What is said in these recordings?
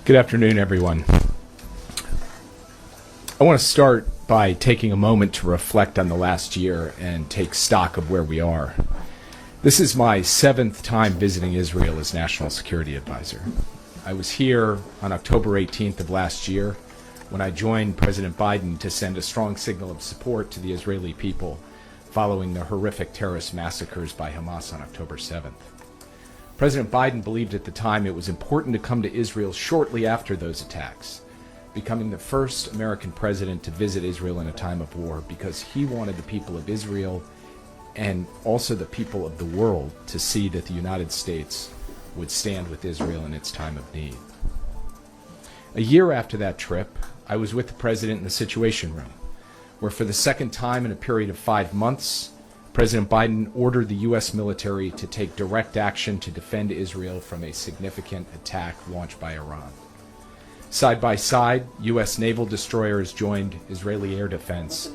Good afternoon, everyone. I want to start by taking a moment to reflect on the last year and take stock of where we are. This is my 7th time visiting Israel as National Security Advisor. I was here on October 18th of last year when I joined President Biden to send a strong signal of support to the Israeli people following the horrific terrorist massacres by Hamas on October 7th. President Biden believed at the time it was important to come to Israel shortly after those attacks, becoming the first American president to visit Israel in a time of war because he wanted the people of Israel and also the people of the world to see that the United States would stand with Israel in its time of need. A year after that trip, I was with the president in the Situation Room, where for the second time in a period of 5 months, President Biden ordered the U.S. military to take direct action to defend Israel from a significant attack launched by Iran. Side by side, U.S. naval destroyers joined Israeli air defense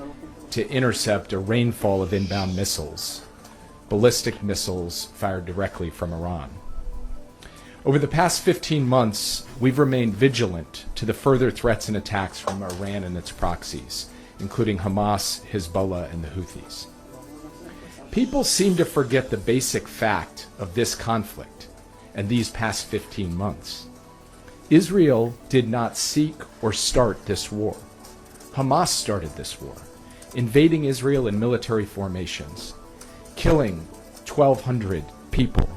to intercept a rainfall of inbound missiles, ballistic missiles fired directly from Iran. Over the past 15 months, we've remained vigilant to the further threats and attacks from Iran and its proxies, including Hamas, Hezbollah, and the Houthis. People seem to forget the basic fact of this conflict and these past 15 months. Israel did not seek or start this war. Hamas started this war, invading Israel in military formations, killing 1,200 people,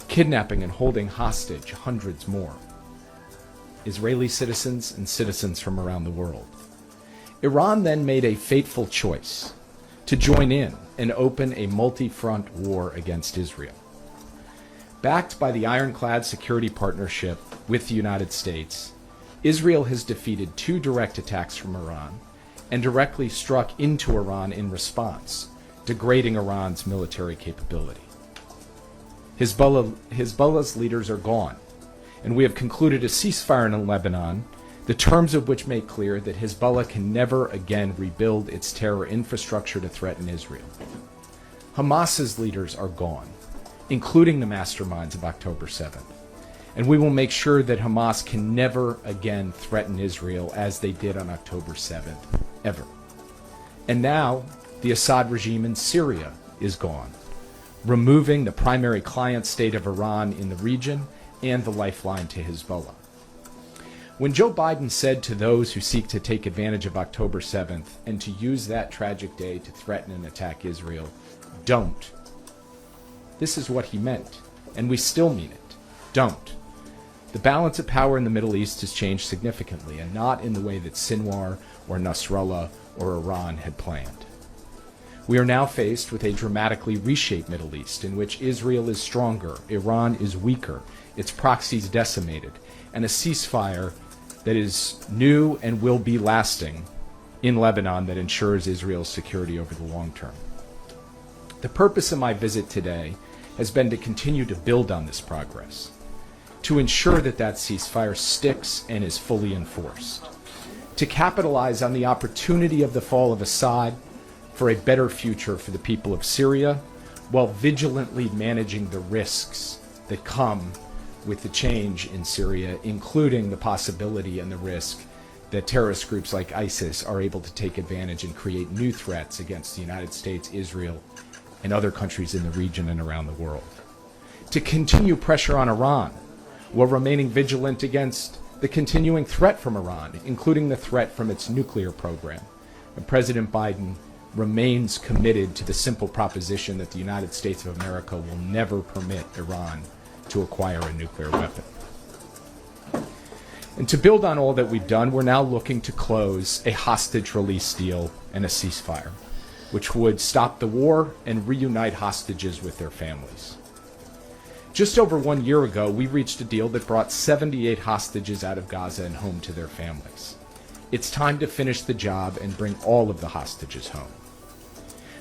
kidnapping and holding hostage hundreds more, Israeli citizens and citizens from around the world. Iran then made a fateful choice to join in and open a multi-front war against Israel. Backed by the ironclad security partnership with the United States, Israel has defeated 2 direct attacks from Iran and directly struck into Iran in response, degrading Iran's military capability. Hezbollah's leaders are gone, and we have concluded a ceasefire in Lebanon, the terms of which make clear that Hezbollah can never again rebuild its terror infrastructure to threaten Israel. Hamas's leaders are gone, including the masterminds of October 7th, and we will make sure that Hamas can never again threaten Israel as they did on October 7th, ever. And now, the Assad regime in Syria is gone, removing the primary client state of Iran in the region and the lifeline to Hezbollah. When Joe Biden said to those who seek to take advantage of October 7th and to use that tragic day to threaten and attack Israel, don't. This is what he meant, and we still mean it. Don't. The balance of power in the Middle East has changed significantly, and not in the way that Sinwar or Nasrallah or Iran had planned. We are now faced with a dramatically reshaped Middle East in which Israel is stronger, Iran is weaker, its proxies decimated, and a ceasefire that is new and will be lasting in Lebanon that ensures Israel's security over the long term. The purpose of my visit today has been to continue to build on this progress, to ensure that that ceasefire sticks and is fully enforced, to capitalize on the opportunity of the fall of Assad for a better future for the people of Syria, while vigilantly managing the risks that come with the change in Syria, including the possibility and the risk that terrorist groups like ISIS are able to take advantage and create new threats against the United States, Israel, and other countries in the region and around the world. To continue pressure on Iran while remaining vigilant against the continuing threat from Iran, including the threat from its nuclear program. And President Biden remains committed to the simple proposition that the United States of America will never permit Iran to acquire a nuclear weapon. And to build on all that we've done, we're now looking to close a hostage release deal and a ceasefire, which would stop the war and reunite hostages with their families. Just over 1 year ago, we reached a deal that brought 78 hostages out of Gaza and home to their families. It's time to finish the job and bring all of the hostages home.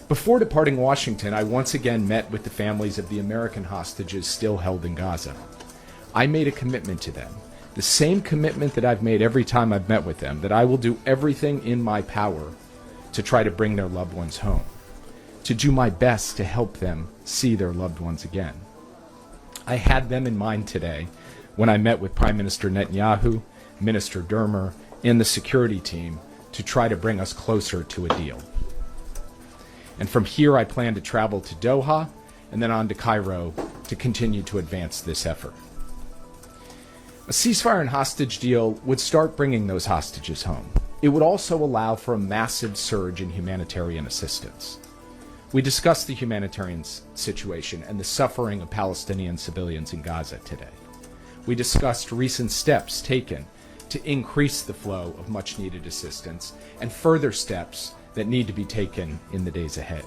Before departing Washington, I once again met with the families of the American hostages still held in Gaza. I made a commitment to them, the same commitment that I've made every time I've met with them, that I will do everything in my power to try to bring their loved ones home, to do my best to help them see their loved ones again. I had them in mind today when I met with Prime Minister Netanyahu Minister Dermer, and the security team to try to bring us closer to a deal. And from here, I plan to travel to Doha and then on to Cairo to continue to advance this effort. A ceasefire and hostage deal would start bringing those hostages home. It would also allow for a massive surge in humanitarian assistance. We discussed the humanitarian situation and the suffering of Palestinian civilians in Gaza today. We discussed recent steps taken to increase the flow of much-needed assistance and further steps that need to be taken in the days ahead.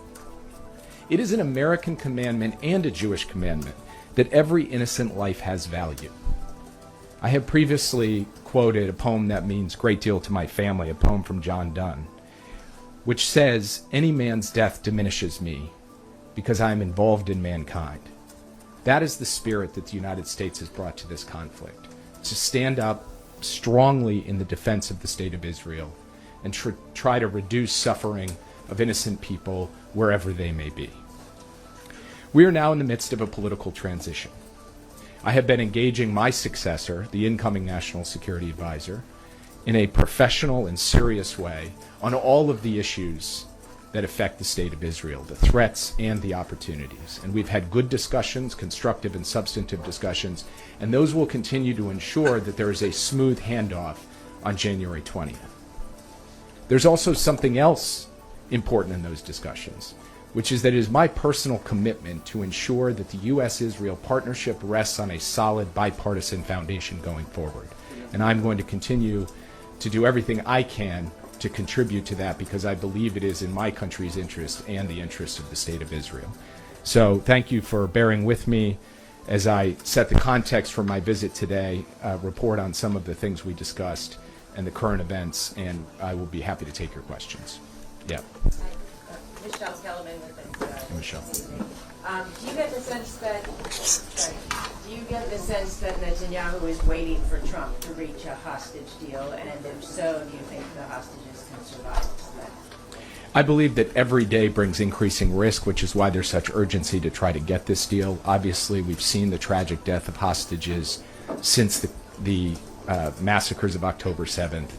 It is an American commandment and a Jewish commandment that every innocent life has value. I have previously quoted a poem that means a great deal to my family, a poem from John Donne, which says, "Any man's death diminishes me because I am involved in mankind." That is the spirit that the United States has brought to this conflict, to stand up strongly in the defense of the State of Israel and try to reduce suffering of innocent people wherever they may be. We are now in the midst of a political transition. I have been engaging my successor, the incoming National Security Advisor, in a professional and serious way on all of the issues that affect the State of Israel, the threats and the opportunities. And we've had good discussions, constructive and substantive discussions, and those will continue to ensure that there is a smooth handoff on January 20th. There's also something else important in those discussions, which is that it is my personal commitment to ensure that the U.S.-Israel partnership rests on a solid bipartisan foundation going forward. And I'm going to continue to do everything I can to contribute to that because I believe it is in my country's interest and the interest of the State of Israel. So thank you for bearing with me as I set the context for my visit today, report on some of the things we discussed and the current events, and I will be happy to take your questions. Yeah. Michelle Sullivan with the Michelle. Do you get the sense that Netanyahu is waiting for Trump to reach a hostage deal, and if so, do you think the hostages can survive that? I believe that every day brings increasing risk, which is why there's such urgency to try to get this deal. Obviously, we've seen the tragic death of hostages since the massacres of October 7th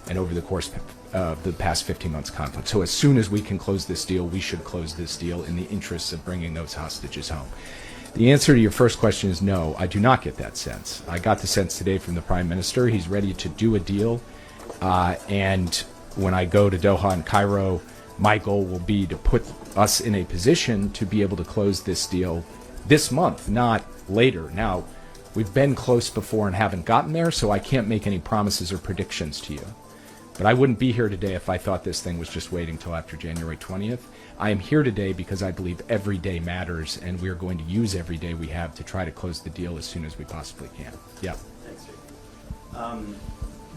and over the course of the past 15 months conflict. So as soon as we can close this deal, we should close this deal in the interests of bringing those hostages home. The answer to your first question is no, I do not get that sense. I got the sense today from the Prime Minister. He's ready to do a deal. And when I go to Doha and Cairo, my goal will be to put us in a position to be able to close this deal this month, not later. Now, we've been close before and haven't gotten there, so I can't make any promises or predictions to you. But I wouldn't be here today if I thought this thing was just waiting till after January 20th. I am here today because I believe every day matters, and we are going to use every day we have to try to close the deal as soon as we possibly can. Yeah. Thanks, Jake.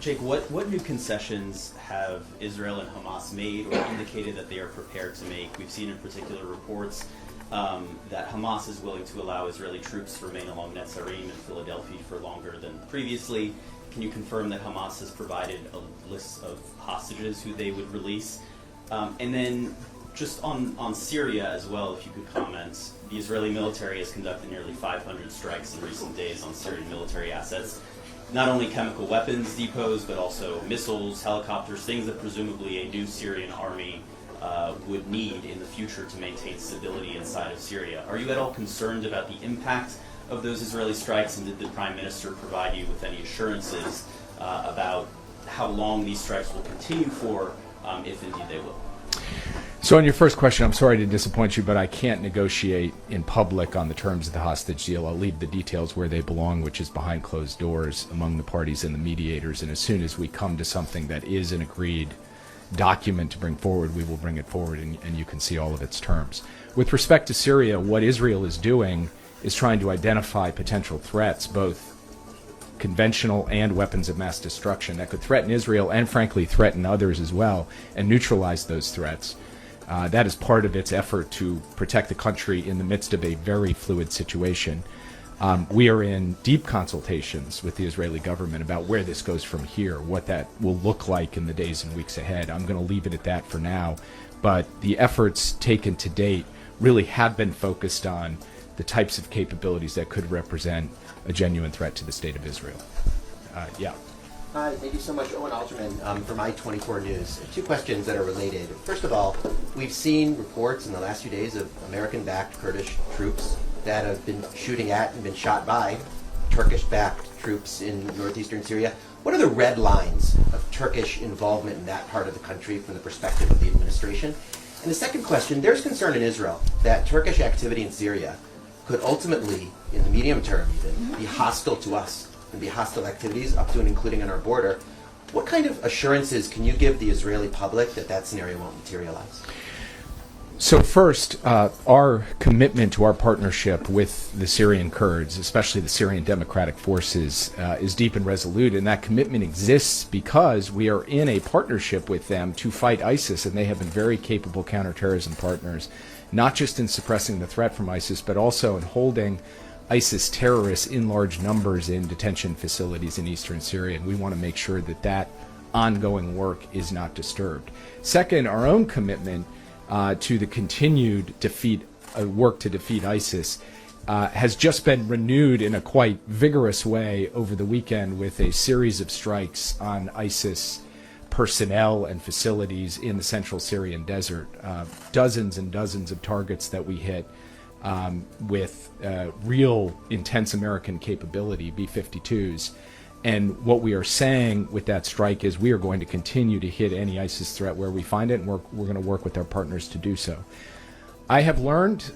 Jake, what new concessions have Israel and Hamas made or indicated that they are prepared to make? We've seen in particular reports that Hamas is willing to allow Israeli troops to remain along Netzarim and Philadelphia for longer than previously. Can you confirm that Hamas has provided a list of hostages who they would release? And then just on Syria as well, if you could comment. The Israeli military has conducted nearly 500 strikes in recent days on Syrian military assets. Not only chemical weapons depots, but also missiles, helicopters, things that presumably a new Syrian army would need in the future to maintain stability inside of Syria. Are you at all concerned about the impact of those Israeli strikes, and did the Prime Minister provide you with any assurances about how long these strikes will continue for, if indeed they will? So on your first question, I'm sorry to disappoint you, but I can't negotiate in public on the terms of the hostage deal. I'll leave the details where they belong, which is behind closed doors among the parties and the mediators. And as soon as we come to something that is an agreed document to bring forward, we will bring it forward, and you can see all of its terms. With respect to Syria, what Israel is doing is trying to identify potential threats, both conventional and weapons of mass destruction, that could threaten Israel and, frankly, threaten others as well, and neutralize those threats. That is part of its effort to protect the country in the midst of a very fluid situation. We are in deep consultations with the Israeli government about where this goes from here, what that will look like in the days and weeks ahead. I'm going to leave it at that for now, but the efforts taken to date really have been focused on the types of capabilities that could represent a genuine threat to the State of Israel. Yeah. Hi, thank you so much. Owen Alterman from I-24 News. Two questions that are related. First of all, we've seen reports in the last few days of American-backed Kurdish troops that have been shooting at and been shot by Turkish-backed troops in northeastern Syria. What are the red lines of Turkish involvement in that part of the country from the perspective of the administration? And the second question, there's concern in Israel that Turkish activity in Syria could ultimately, in the medium term even, be hostile to us and be hostile activities up to and including on our border. What kind of assurances can you give the Israeli public that that scenario won't materialize? So first, our commitment to our partnership with the Syrian Kurds, especially the Syrian Democratic Forces, is deep and resolute, and that commitment exists because we are in a partnership with them to fight ISIS, and they have been very capable counterterrorism partners, not just in suppressing the threat from ISIS, but also in holding ISIS terrorists in large numbers in detention facilities in eastern Syria, and we want to make sure that that ongoing work is not disturbed. Second, our own commitment to the continued work to defeat ISIS has just been renewed in a quite vigorous way over the weekend with a series of strikes on ISIS personnel and facilities in the central Syrian desert. Dozens and dozens of targets that we hit with real intense American capability, B-52s. And what we are saying with that strike is we are going to continue to hit any ISIS threat where we find it, and we're going to work with our partners to do so. I have learned,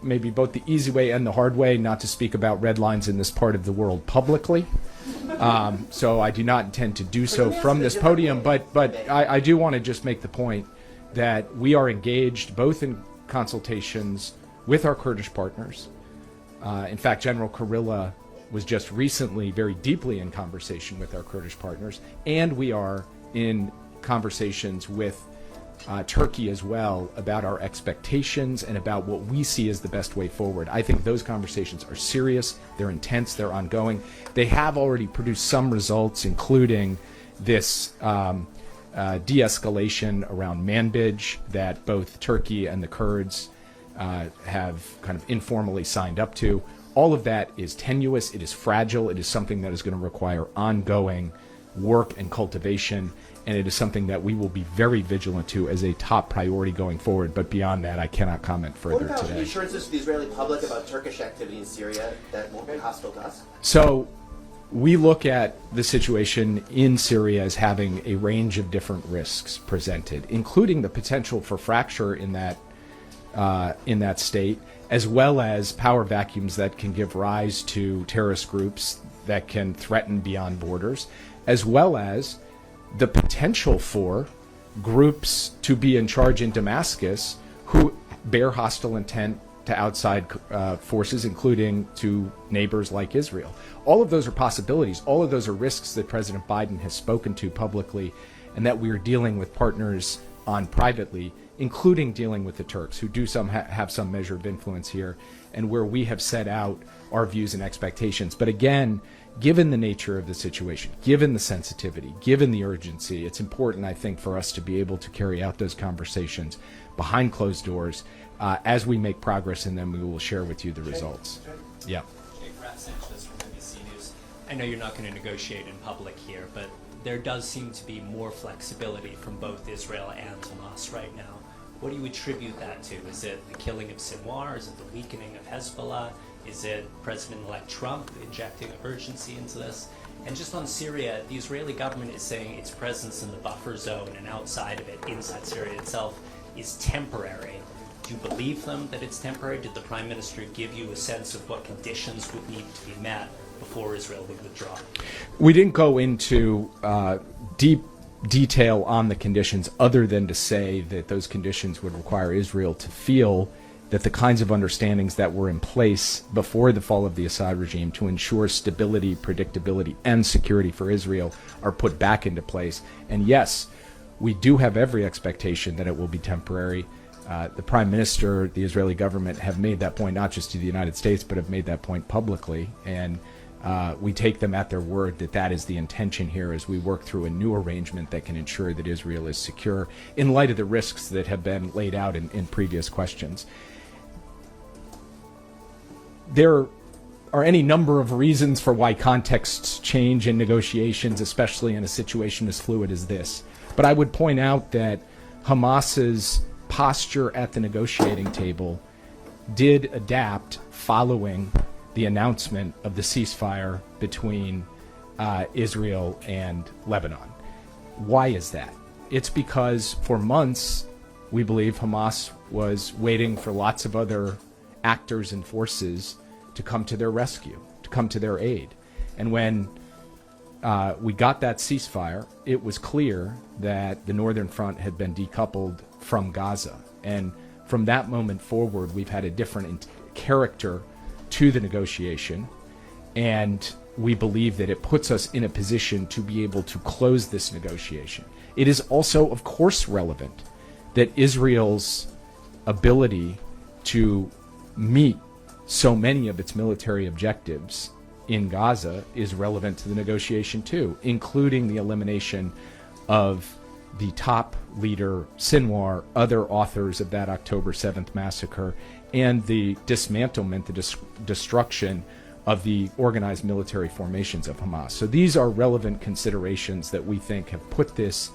maybe both the easy way and the hard way, not to speak about red lines in this part of the world publicly. So I do not intend to do so from this podium, but I do want to just make the point that we are engaged both in consultations with our Kurdish partners. In fact, General Kurilla was just recently very deeply in conversation with our Kurdish partners, and we are in conversations with Turkey as well about our expectations and about what we see as the best way forward. I think those conversations are serious, they're intense, they're ongoing. They have already produced some results, including this de-escalation around Manbij that both Turkey and the Kurds have kind of informally signed up to. All of that is tenuous, it is fragile, it is something that is going to require ongoing work and cultivation, and it is something that we will be very vigilant to as a top priority going forward. But beyond that, I cannot comment further today. What about assurances to the Israeli public about Turkish activity in Syria that won't be hostile to us? So we look at the situation in Syria as having a range of different risks presented, including the potential for fracture in that state, as well as power vacuums that can give rise to terrorist groups that can threaten beyond borders, as well as the potential for groups to be in charge in Damascus who bear hostile intent to outside forces, including to neighbors like Israel. All of those are possibilities. All of those are risks that President Biden has spoken to publicly and that we are dealing with partners on privately, including dealing with the Turks, who do have some measure of influence here, and where we have set out our views and expectations. But again, given the nature of the situation, given the sensitivity, given the urgency, it's important, I think, for us to be able to carry out those conversations behind closed doors. As we make progress in them, we will share with you the results. Yeah. Sanchez from NBC News. I know you're not going to negotiate in public here, but there does seem to be more flexibility from both Israel and Hamas right now. What do you attribute that to? Is it the killing of Sinwar? Is it the weakening of Hezbollah? Is it President-elect Trump injecting urgency into this? And just on Syria, the Israeli government is saying its presence in the buffer zone and outside of it, inside Syria itself, is temporary. Do you believe them that it's temporary? Did the Prime Minister give you a sense of what conditions would need to be met before Israel would withdraw? We didn't go into deep detail on the conditions other than to say that those conditions would require Israel to feel that the kinds of understandings that were in place before the fall of the Assad regime to ensure stability, predictability, and security for Israel are put back into place. And yes, we do have every expectation that it will be temporary. The Prime Minister, the Israeli government have made that point not just to the United States, but have made that point publicly. And we take them at their word that that is the intention here as we work through a new arrangement that can ensure that Israel is secure in light of the risks that have been laid out in previous questions. There are any number of reasons for why contexts change in negotiations, especially in a situation as fluid as this. But I would point out that Hamas's posture at the negotiating table did adapt following the announcement of the ceasefire between Israel and Lebanon. Why is that? It's because for months, we believe Hamas was waiting for lots of other actors and forces to come to their rescue, to come to their aid. And when we got that ceasefire, it was clear that the Northern Front had been decoupled from Gaza. And from that moment forward, we've had a different character to the negotiation. And we believe that it puts us in a position to be able to close this negotiation. It is also, of course, relevant that Israel's ability to meet so many of its military objectives in Gaza is relevant to the negotiation too, including the elimination of the top leader, Sinwar, other authors of that October 7th massacre, and the dismantlement, the destruction of the organized military formations of Hamas. So these are relevant considerations that we think have put this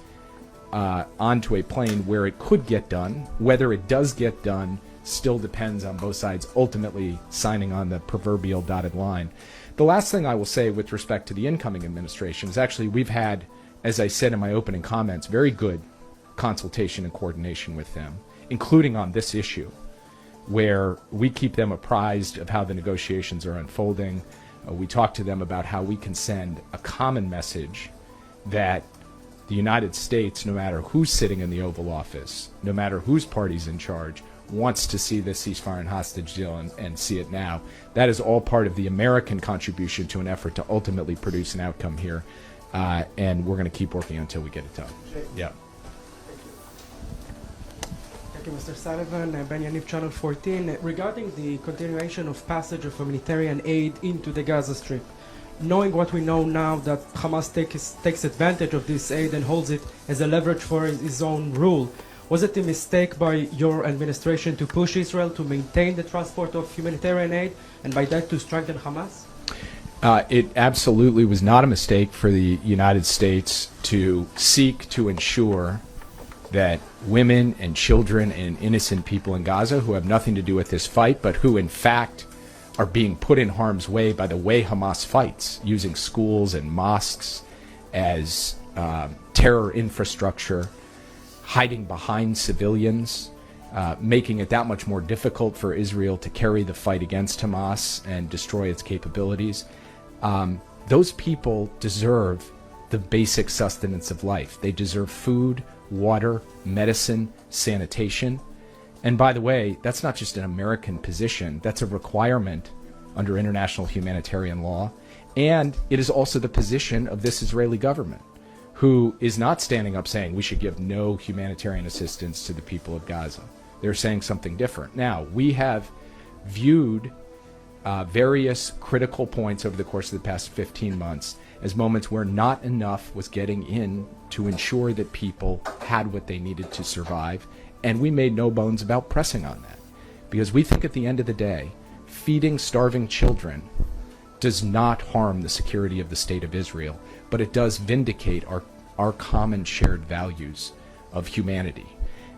onto a plane where it could get done. Whether it does get done still depends on both sides ultimately signing on the proverbial dotted line. The last thing I will say with respect to the incoming administration is actually we've had, as I said in my opening comments, very good consultation and coordination with them, including on this issue, where we keep them apprised of how the negotiations are unfolding. We talk to them about how we can send a common message that the United States, no matter who's sitting in the Oval Office, no matter whose party's in charge, wants to see this ceasefire and hostage deal and see it now. That is all part of the American contribution to an effort to ultimately produce an outcome here. And we're going to keep working until we get it done. Yeah. Thank you, Mr. Sullivan. Ben Yaniv, Channel 14. Regarding the continuation of passage of humanitarian aid into the Gaza Strip, knowing what we know now that Hamas takes advantage of this aid and holds it as a leverage for his own rule, was it a mistake by your administration to push Israel to maintain the transport of humanitarian aid and by that to strengthen Hamas? It absolutely was not a mistake for the United States to seek to ensure that women and children and innocent people in Gaza who have nothing to do with this fight, but who in fact are being put in harm's way by the way Hamas fights, using schools and mosques as terror infrastructure, hiding behind civilians, making it that much more difficult for Israel to carry the fight against Hamas and destroy its capabilities. Those people deserve the basic sustenance of life. They deserve food, water, medicine, sanitation. And by the way, that's not just an American position. That's a requirement under international humanitarian law. And it is also the position of this Israeli government, who is not standing up saying we should give no humanitarian assistance to the people of Gaza. They're saying something different. Now, we have viewed various critical points over the course of the past 15 months as moments where not enough was getting in to ensure that people had what they needed to survive, and we made no bones about pressing on that. Because we think at the end of the day, feeding starving children does not harm the security of the State of Israel, but it does vindicate our common shared values of humanity.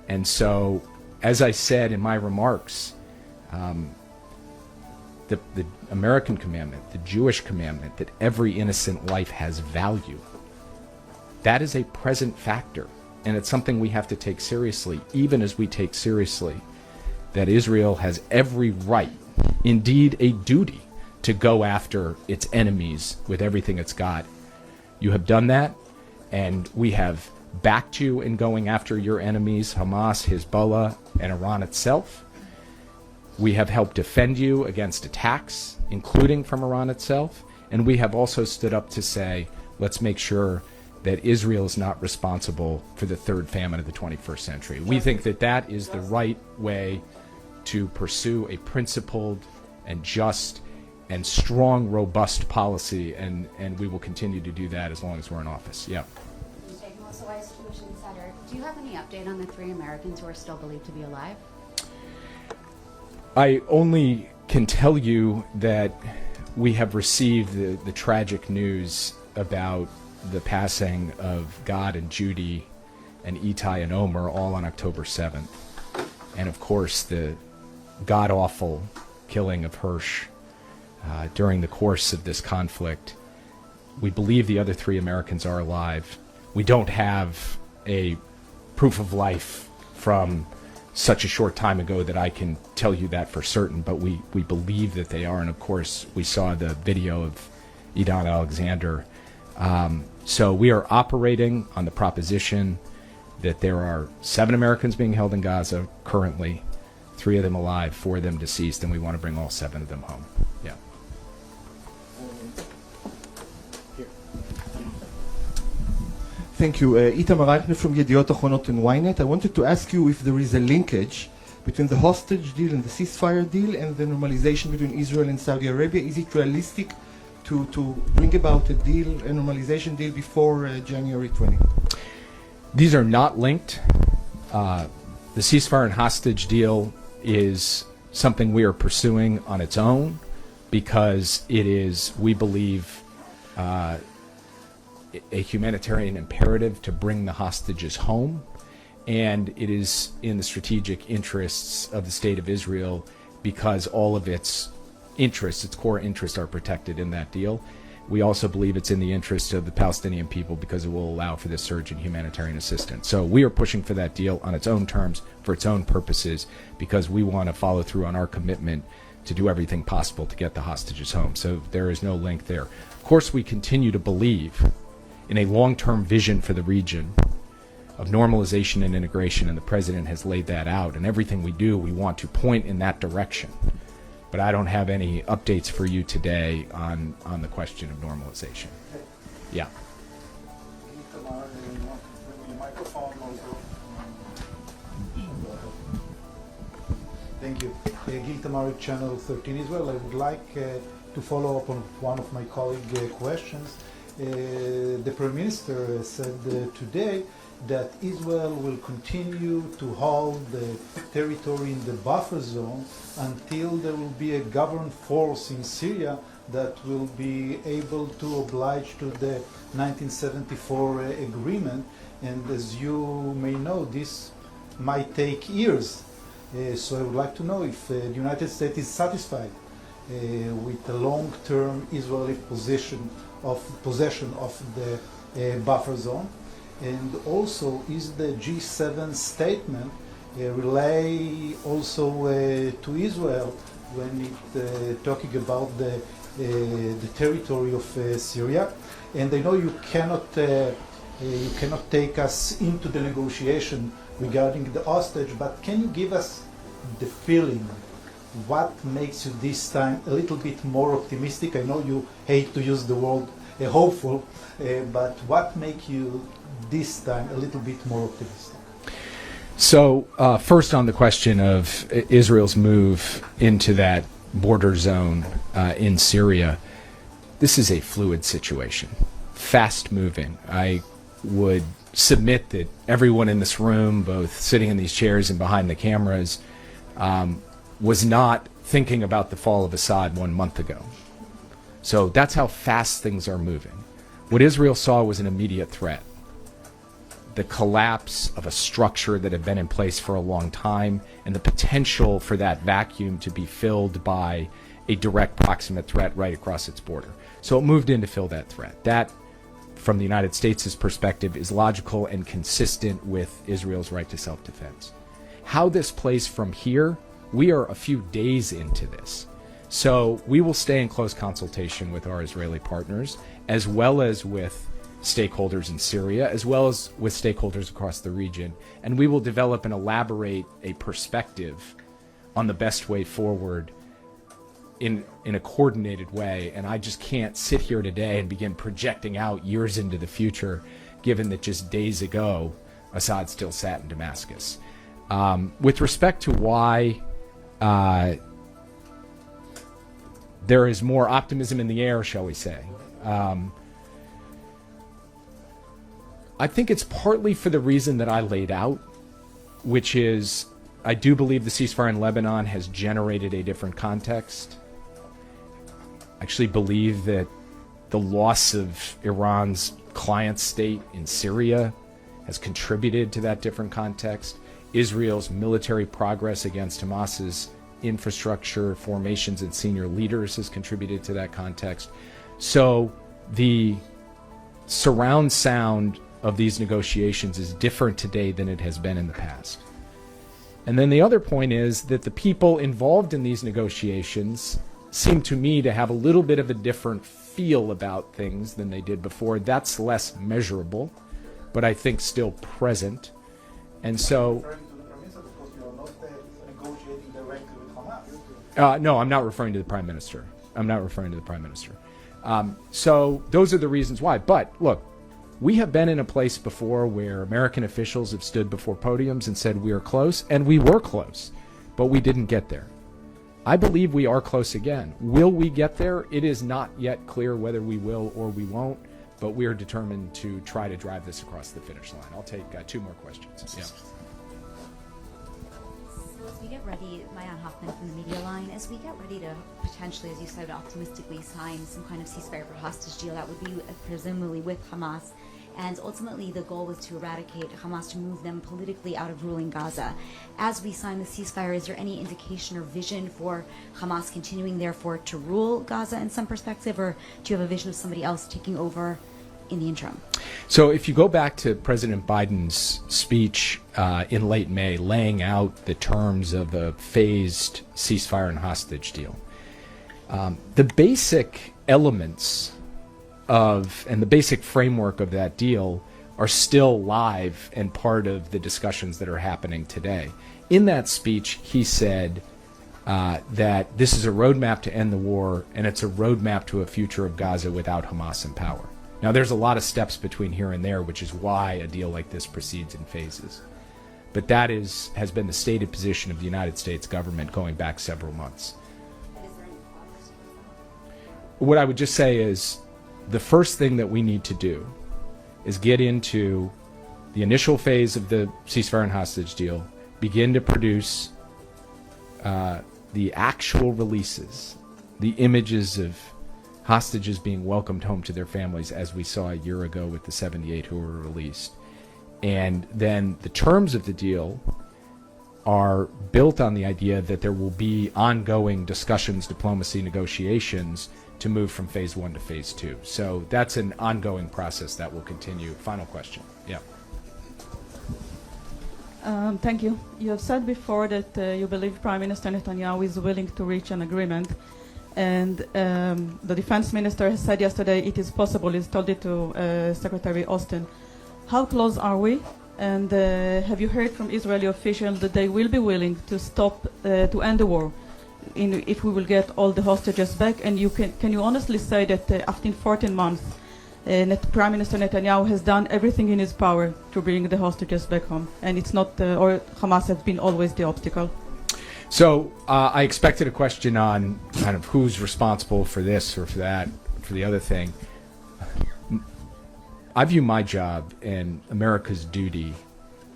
And so, as I said in my remarks, the American commandment, the Jewish commandment, that every innocent life has value, that is a present factor. And it's something we have to take seriously, even as we take seriously that Israel has every right, indeed a duty, to go after its enemies with everything it's got. You have done that, and we have backed you in going after your enemies, Hamas, Hezbollah, and Iran itself. We have helped defend you against attacks, including from Iran itself. And we have also stood up to say, let's make sure that Israel is not responsible for the third famine of the 21st century. We think that that is the right way to pursue a principled and just and strong, robust policy, and we will continue to do that as long as we're in office. Yeah. Melissa Weiss, Jewish Insider. Do you have any update on the 3 Americans who are still believed to be alive? I only can tell you that we have received the tragic news about the passing of Gad and Judy and Itai and Omer all on October 7th. And of course, the god-awful killing of Hirsch during the course of this conflict. We believe the other 3 Americans are alive. We don't have a proof of life from such a short time ago that I can tell you that for certain, but we believe that they are. And of course, we saw the video of Idan Alexander. So we are operating on the proposition that there are 7 Americans being held in Gaza currently, 3 of them alive, 4 of them deceased, and we want to bring all 7 of them home. Yeah. Thank you. Itamar Eichner from Yediot Achronot and Ynet. I wanted to ask you if there is a linkage between the hostage deal and the ceasefire deal and the normalization between Israel and Saudi Arabia. Is it realistic to bring about a deal, a normalization deal before January 20? These are not linked. The ceasefire and hostage deal is something we are pursuing on its own because it is, we believe, a humanitarian imperative to bring the hostages home, and it is in the strategic interests of the State of Israel because all of its interests, its core interests, are protected in that deal. We also believe it's in the interest of the Palestinian people because it will allow for this surge in humanitarian assistance. So we are pushing for that deal on its own terms, for its own purposes, because we want to follow through on our commitment to do everything possible to get the hostages home. So there is no link there. Of course, we continue to believe in a long-term vision for the region of normalization and integration, and the President has laid that out. And everything we do, we want to point in that direction. But I don't have any updates for you today on the question of normalization. Yeah. Thank you. Gil Tamari, Channel 13 Israel. I would like to follow up on one of my colleagues' questions. The Prime Minister said today that Israel will continue to hold the territory in the buffer zone until there will be a government force in Syria that will be able to oblige to the 1974 agreement. And as you may know, this might take years. So I would like to know if the United States is satisfied with the long-term Israeli possession of the buffer zone, and also is the G7 statement relay also to Israel when it talking about the territory of Syria. And I know you cannot take us into the negotiation regarding the hostage, but can you give us the feeling? What makes you this time a little bit more optimistic? I know you hate to use the word hopeful, but what makes you this time a little bit more optimistic? So first on the question of Israel's move into that border zone in Syria, this is a fluid situation, fast moving. I would submit that everyone in this room, both sitting in these chairs and behind the cameras, was not thinking about the fall of Assad 1 month ago. So that's how fast things are moving. What Israel saw was an immediate threat. The collapse of a structure that had been in place for a long time, and the potential for that vacuum to be filled by a direct proximate threat right across its border. So it moved in to fill that threat. That, from the United States' perspective, is logical and consistent with Israel's right to self-defense. How this plays from here, we are a few days into this. So we will stay in close consultation with our Israeli partners, as well as with stakeholders in Syria, as well as with stakeholders across the region, and we will develop and elaborate a perspective on the best way forward in a coordinated way. And I just can't sit here today and begin projecting out years into the future, given that just days ago, Assad still sat in Damascus. With respect to why there is more optimism in the air, shall we say, I think it's partly for the reason that I laid out, which is I do believe the ceasefire in Lebanon has generated a different context. actually believe that the loss of Iran's client state in Syria has contributed to that different context. Israel's military progress against Hamas's infrastructure, formations, and senior leaders has contributed to that context. So the surround sound of these negotiations is different today than it has been in the past. And then the other point is that the people involved in these negotiations seem to me to have a little bit of a different feel about things than they did before. That's less measurable, but I think still present. And so... Referring to the Prime Minister because you are not negotiating directly with Hamas. No, I'm not referring to the Prime Minister. I'm not referring to the Prime Minister. So those are the reasons why. But look, we have been in a place before where American officials have stood before podiums and said we are close, and we were close, but we didn't get there. I believe we are close again. Will we get there? It is not yet clear whether we will or we won't, but we are determined to try to drive this across the finish line. I'll take 2 more questions. Yeah. So as we get ready, Maya Hoffman from the Media Line, as we get ready to potentially, as you said, optimistically sign some kind of ceasefire for hostage deal that would be presumably with Hamas, and ultimately the goal was to eradicate Hamas, to move them politically out of ruling Gaza. As we sign the ceasefire, is there any indication or vision for Hamas continuing, therefore, to rule Gaza in some perspective, or do you have a vision of somebody else taking over in the interim? So if you go back to President Biden's speech in late May, laying out the terms of a phased ceasefire and hostage deal, the basic elements of and the basic framework of that deal are still live and part of the discussions that are happening today. In that speech, he said that this is a roadmap to end the war, and it's a roadmap to a future of Gaza without Hamas in power. Now, there's a lot of steps between here and there, which is why a deal like this proceeds in phases. But that has been the stated position of the United States government going back several months. What I would just say is the first thing that we need to do is get into the initial phase of the ceasefire and hostage deal, begin to produce the actual releases, the images of hostages being welcomed home to their families, as we saw a year ago with the 78 who were released. And then the terms of the deal are built on the idea that there will be ongoing discussions, diplomacy, negotiations to move from phase 1 to phase 2. So that's an ongoing process that will continue. Final question. Yeah. Thank you. You have said before that you believe Prime Minister Netanyahu is willing to reach an agreement. And the defense minister has said yesterday it is possible. He's told it to Secretary Austin. How close are we? And have you heard from Israeli officials that they will be willing to stop, to end the war, if we will get all the hostages back? And can you honestly say that after 14 months, Prime Minister Netanyahu has done everything in his power to bring the hostages back home, and it's not, or Hamas has been always the obstacle? So I expected a question on kind of who's responsible for this or for that, for the other thing. I view my job and America's duty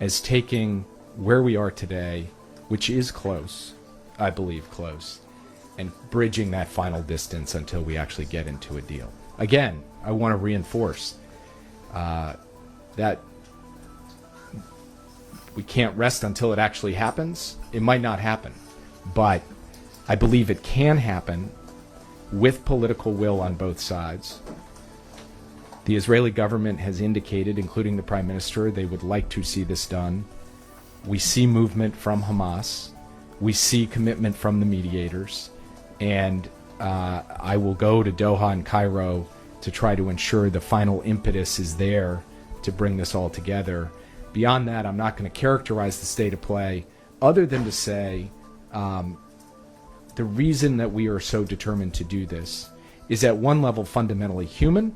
as taking where we are today, which is close, I believe close, and bridging that final distance until we actually get into a deal. Again, I want to reinforce that we can't rest until it actually happens. It might not happen, but I believe it can happen with political will on both sides. The Israeli government has indicated, including the Prime Minister, they would like to see this done. We see movement from Hamas. We see commitment from the mediators. And I will go to Doha and Cairo to try to ensure the final impetus is there to bring this all together. Beyond that, I'm not going to characterize the state of play other than to say the reason that we are so determined to do this is at one level fundamentally human,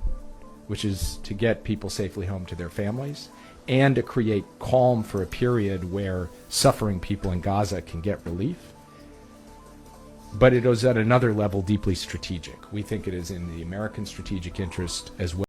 which is to get people safely home to their families, and to create calm for a period where suffering people in Gaza can get relief. But it is at another level deeply strategic. We think it is in the American strategic interest as well.